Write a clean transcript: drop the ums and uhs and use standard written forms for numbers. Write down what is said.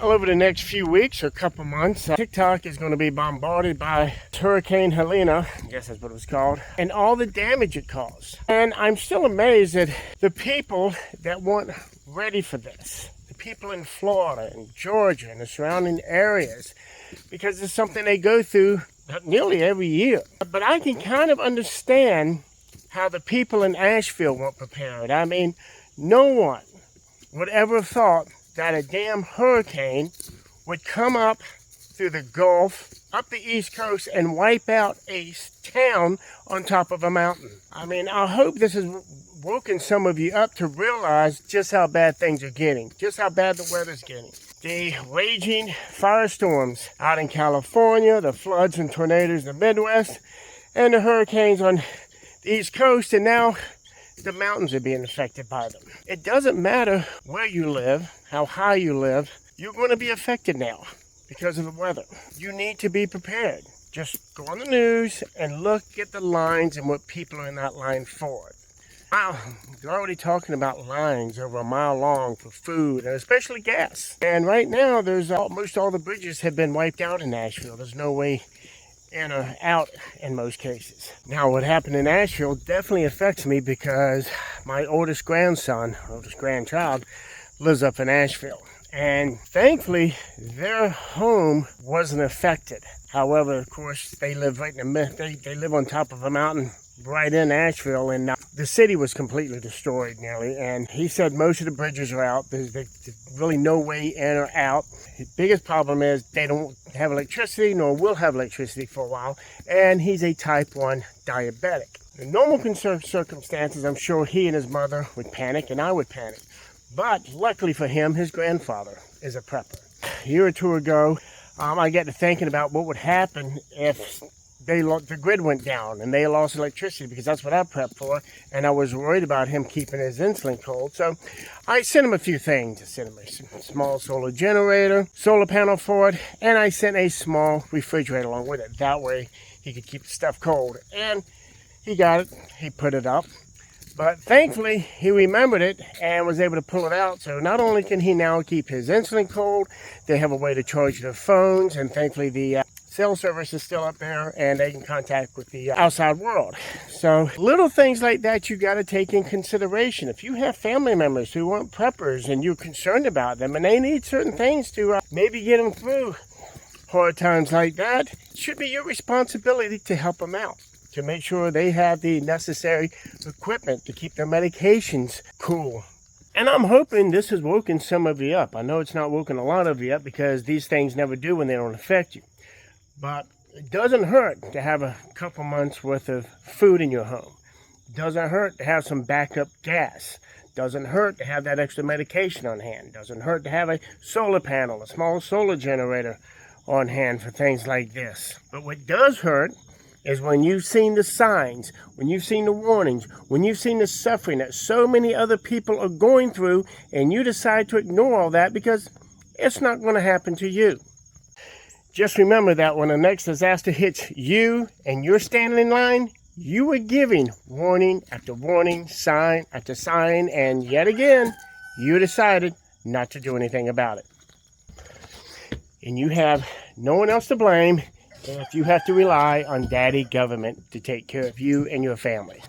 Well, over the next few weeks or a couple months, TikTok is going to be bombarded by Hurricane Helene, I guess that's what it was called, and all the damage it caused. And I'm still amazed at the people that weren't ready for this. The people in Florida and Georgia and the surrounding areas, because it's something they go through nearly every year. But I can kind of understand how the people in Asheville weren't prepared. I mean, no one would ever have thought that a damn hurricane would come up through the Gulf, up the East Coast, and wipe out a town on top of a mountain. I mean, I hope this has woken some of you up to realize just how bad things are getting, just how bad the weather's getting. The raging firestorms out in California, the floods and tornadoes in the Midwest, and the hurricanes on the East Coast, and now the mountains are being affected by them. It doesn't matter where you live, how high you live, you're going to be affected now because of the weather. You need to be prepared. Just go on the news and look at the lines and what people are in that line for. Wow, they're already talking about lines over a mile long for food and especially gas. And right now, almost all the bridges have been wiped out in Nashville. There's no way in or out in most cases. Now, what happened in Asheville definitely affects me because my oldest grandchild, lives up in Asheville. And thankfully, their home wasn't affected. However, of course, they live right in the they live on top of a mountain right in Asheville, and the city was completely destroyed nearly. And he said most of the bridges are out. There's really no way in or out. The biggest problem is they don't have electricity, nor will have electricity for a while. And he's a type 1 diabetic. In normal circumstances, I'm sure he and his mother would panic, and I would panic. But luckily for him, his grandfather is a prepper. A year or two ago, I got to thinking about what would happen if the grid went down and they lost electricity, because that's what I prepped for, and I was worried about him keeping his insulin cold. So I sent him a few things. I sent him a small solar generator, solar panel for it, and I sent a small refrigerator along with it. That way he could keep the stuff cold. And he got it. He put it up. But thankfully, he remembered it and was able to pull it out. So not only can he now keep his insulin cold, they have a way to charge their phones, and thankfully the cell service is still up there and they can contact with the outside world. So little things like that you got to take in consideration. If you have family members who aren't preppers and you're concerned about them and they need certain things to maybe get them through hard times like that, it should be your responsibility to help them out, to make sure they have the necessary equipment to keep their medications cool. And I'm hoping this has woken some of you up. I know it's not woken a lot of you up because these things never do when they don't affect you. But it doesn't hurt to have a couple months worth of food in your home. It doesn't hurt to have some backup gas. It doesn't hurt to have that extra medication on hand. It doesn't hurt to have a solar panel, a small solar generator on hand for things like this. But what does hurt is when you've seen the signs, when you've seen the warnings, when you've seen the suffering that so many other people are going through, and you decide to ignore all that because it's not going to happen to you. Just remember that when the next disaster hits you and you're standing in line, you are giving warning after warning, sign after sign, and yet again, you decided not to do anything about it. And you have no one else to blame if you have to rely on daddy government to take care of you and your family.